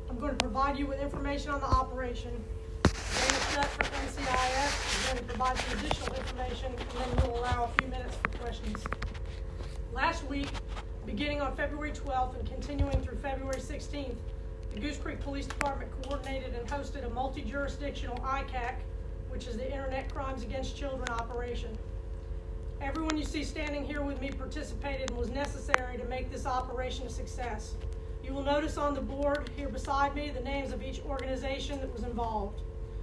I'm going to provide you with information on the operation. Dana Shutt from NCIS is going to provide some additional information, and then we'll allow a few minutes for questions. Last week, beginning on February 12th and continuing through February 16th, the Goose Creek Police Department coordinated and hosted a multi-jurisdictional ICAC, which is the Internet Crimes Against Children operation. Everyone you see standing here with me participated and was necessary to make this operation a success. You will notice on the board here beside me the names of each organization that was involved.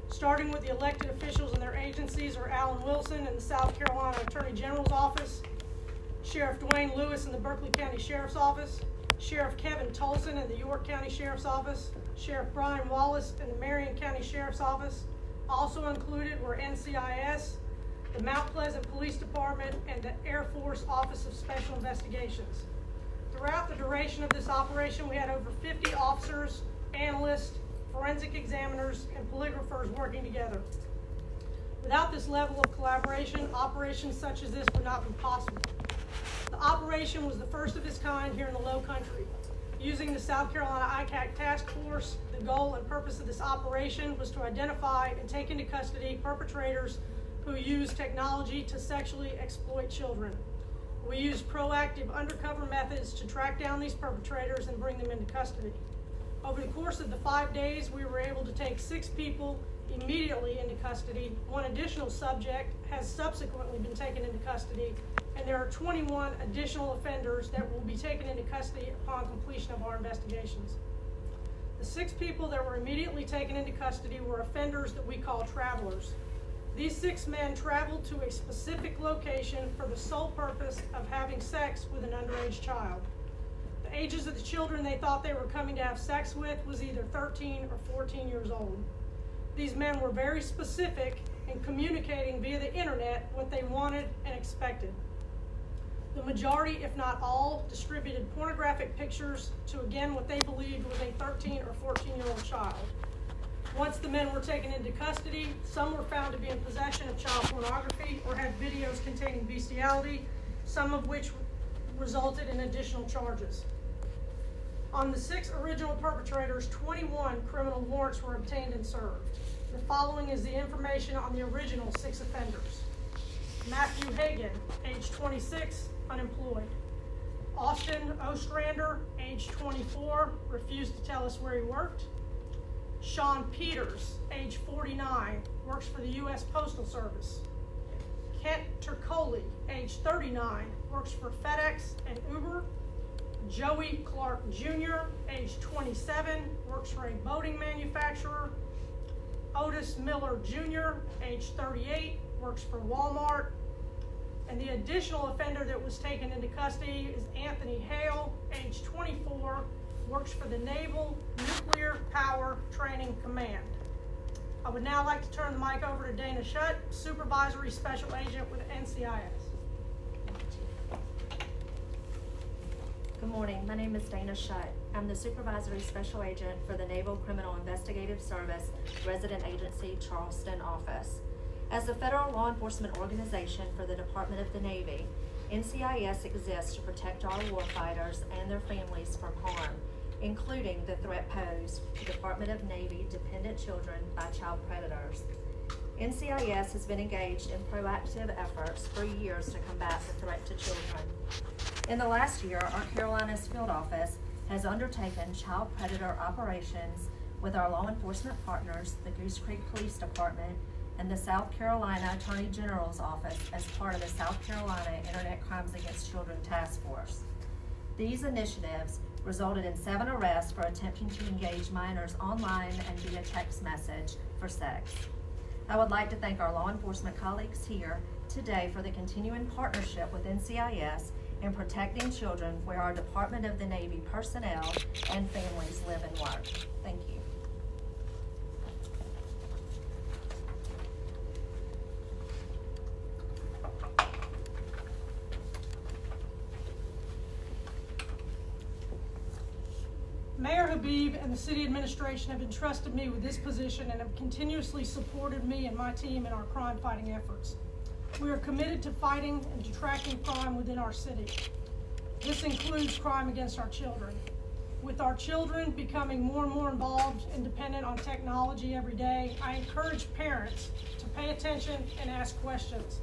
Starting with the elected officials and their agencies are Alan Wilson in the South Carolina Attorney General's Office, Sheriff Dwayne Lewis in the Berkeley County Sheriff's Office, Sheriff Kevin Tolson in the York County Sheriff's Office, Sheriff Brian Wallace in the Marion County Sheriff's Office. Also included were NCIS, the Mount Pleasant Police Department, and the Air Force Office of Special Investigations. Throughout the duration of this operation, we had over 50 officers, analysts, forensic examiners, and polygraphers working together. Without this level of collaboration, operations such as this would not be possible. The operation was the first of its kind here in the Low Country. Using the South Carolina ICAC Task Force, the goal and purpose of this operation was to identify and take into custody perpetrators who use technology to sexually exploit children. We used proactive undercover methods to track down these perpetrators and bring them into custody. Over the course of the 5 days, we were able to take 6 people immediately into custody. One additional subject has subsequently been taken into custody, and there are 21 additional offenders that will be taken into custody upon completion of our investigations. The 6 people that were immediately taken into custody were offenders that we call travelers. These 6 men traveled to a specific location for the sole purpose of having sex with an underage child. The ages of the children they thought they were coming to have sex with was either 13 or 14 years old. These men were very specific in communicating via the internet what they wanted and expected. The majority, if not all, distributed pornographic pictures to, again, what they believed was a 13 or 14-year-old child. Once the men were taken into custody, some were found to be in possession of child pornography or had videos containing bestiality, some of which resulted in additional charges. On the 6 original perpetrators, 21 criminal warrants were obtained and served. The following is the information on the original 6 offenders. Matthew Hagan, age 26, unemployed. Austin Ostrander, age 24, refused to tell us where he worked. Sean Peters, age 49, works for the U.S. Postal Service. Kent Turcoli, age 39, works for FedEx and Uber. Joey Clark Jr., age 27, works for a boating manufacturer. Otis Miller Jr., age 38, works for Walmart. And the additional offender that was taken into custody is Anthony Hale, age 24, works for the Naval Nuclear Power Training Command. I would now like to turn the mic over to Dana Shutt, Supervisory Special Agent with NCIS. Good morning, my name is Dana Shutt. I'm the Supervisory Special Agent for the Naval Criminal Investigative Service Resident Agency Charleston Office. As a federal law enforcement organization for the Department of the Navy, NCIS exists to protect our warfighters and their families from harm, including the threat posed to Department of Navy dependent children by child predators. NCIS has been engaged in proactive efforts for years to combat the threat to children. In the last year, our Carolinas Field Office has undertaken child predator operations with our law enforcement partners, the Goose Creek Police Department, and the South Carolina Attorney General's Office as part of the South Carolina Internet Crimes Against Children Task Force. These initiatives resulted in 7 arrests for attempting to engage minors online and via text message for sex. I would like to thank our law enforcement colleagues here today for the continuing partnership with NCIS in protecting children where our Department of the Navy personnel and families live and work. Thank you. Mayor Habib and the city administration have entrusted me with this position and have continuously supported me and my team in our crime-fighting efforts. We are committed to fighting and to tracking crime within our city. This includes crime against our children. With our children becoming more and more involved and dependent on technology every day, I encourage parents to pay attention and ask questions.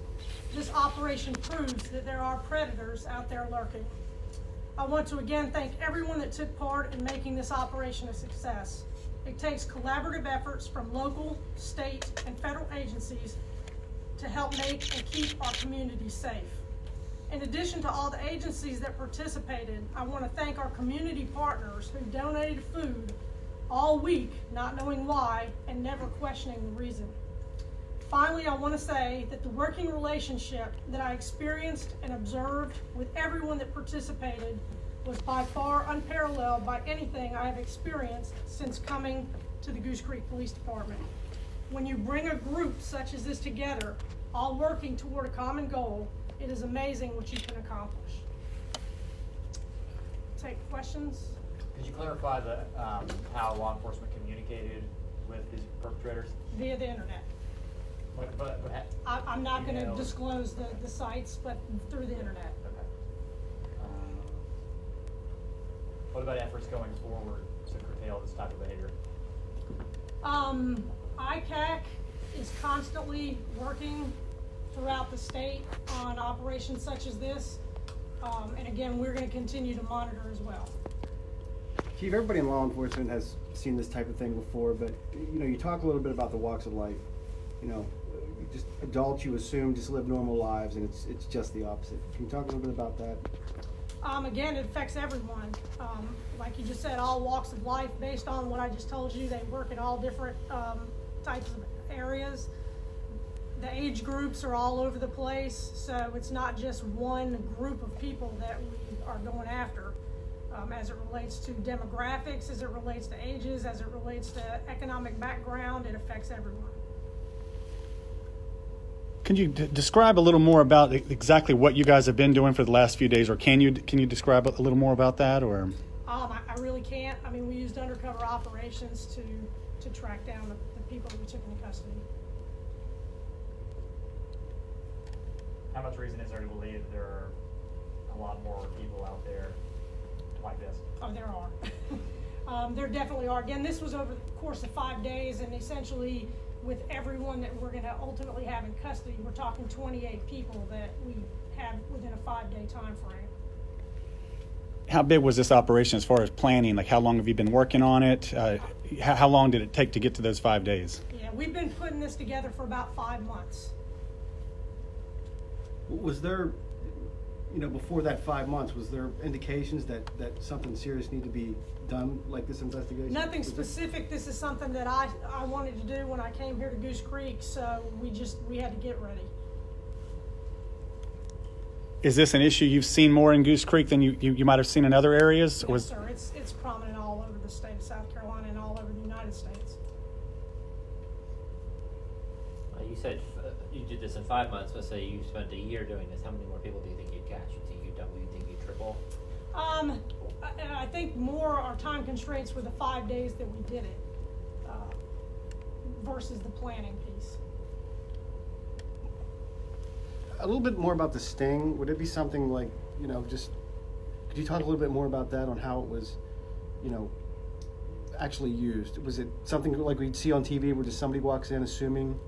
This operation proves that there are predators out there lurking. I want to again thank everyone that took part in making this operation a success. It takes collaborative efforts from local, state, and federal agencies to help make and keep our communities safe. In addition to all the agencies that participated, I want to thank our community partners who donated food all week, not knowing why and never questioning the reason. Finally, I want to say that the working relationship that I experienced and observed with everyone that participated was by far unparalleled by anything I have experienced since coming to the Goose Creek Police Department. When you bring a group such as this together, all working toward a common goal, it is amazing what you can accomplish. Take questions? Could you clarify how law enforcement communicated with these perpetrators? Via the internet. I'm not going to disclose the sites, but through the internet. Okay. What about efforts going forward to curtail this type of behavior? ICAC is constantly working throughout the state on operations such as this. And again, we're going to continue to monitor as well. Chief, everybody in law enforcement has seen this type of thing before, but you talk a little bit about the walks of life. Just adults you assume just live normal lives, and it's just the opposite. Can you talk a little bit about that? Again, it affects everyone. Like you just said, all walks of life. Based on what I just told you, they work in all different types of areas. The age groups are all over the place, so it's not just one group of people that we are going after. As it relates to demographics, as it relates to ages, as it relates to economic background, it affects everyone. Can you describe a little more about exactly what you guys have been doing for the last few days, or can you describe a little more about that, or? I really can't. I mean, we used undercover operations to track down the people that we took into custody. How much reason is there to believe that there are a lot more people out there like this? Oh, there are. There definitely are. Again, this was over the course of 5 days, and essentially with everyone that we're going to ultimately have in custody, we're talking 28 people that we have within a 5-day time frame. How big was this operation as far as planning? Like, how long have you been working on it? How long did it take to get to those 5 days? Yeah, we've been putting this together for about 5 months. Was there, before that 5 months, was there indications that something serious needed to be done, like this investigation? Nothing specific. This is something that I wanted to do when I came here to Goose Creek, so we had to get ready. Is this an issue you've seen more in Goose Creek than you might have seen in other areas? Yes, sir. It's prominent all over the state of South Carolina and all over the United States. You said you did this in 5 months. Let's say you spent a year doing this. How many more people do you think you'd catch? You think you'd double? You think you'd triple? I think more our time constraints were the 5 days that we did it versus the planning piece. A little bit more about the sting. Would it be something like, just, could you talk a little bit more about that, on how it was, actually used? Was it something like we'd see on TV where just somebody walks in assuming?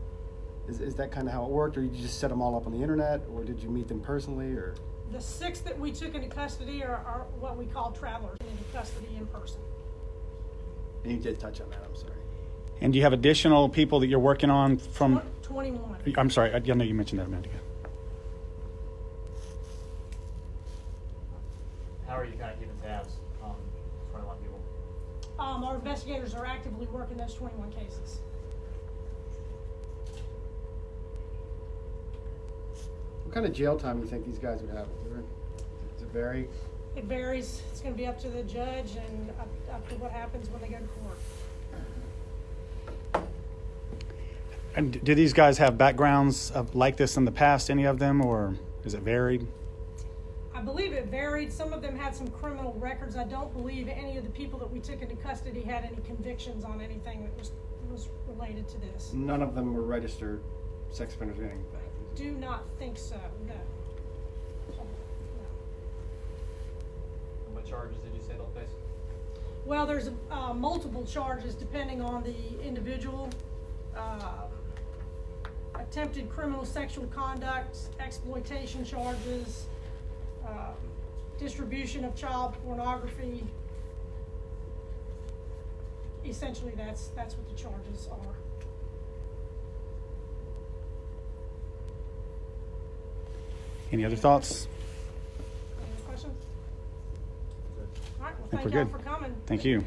Is that kind of how it worked, or did you just set them all up on the internet, or did you meet them personally, or? The 6 that we took into custody are what we call travelers into custody in person. And you did touch on that, I'm sorry. And do you have additional people that you're working on from? 21. I'm sorry, I know you mentioned that a minute ago. How are you kind of keeping tabs on 21 people? Our investigators are actively working those 21 cases. What kind of jail time do you think these guys would have? Does it vary? It varies. It's going to be up to the judge and up to what happens when they go to court. And do these guys have backgrounds like this in the past, any of them, or is it varied? I believe it varied. Some of them had some criminal records. I don't believe any of the people that we took into custody had any convictions on anything that was related to this. None of them were registered sex offenders or anything? Do not think so, no. And what charges did you say they'll face? Well, there's multiple charges depending on the individual. Attempted criminal sexual conduct, exploitation charges, distribution of child pornography. Essentially, that's what the charges are. Any other thoughts? Any other questions? All right, well, think thank we're y'all good. for coming. Thank you.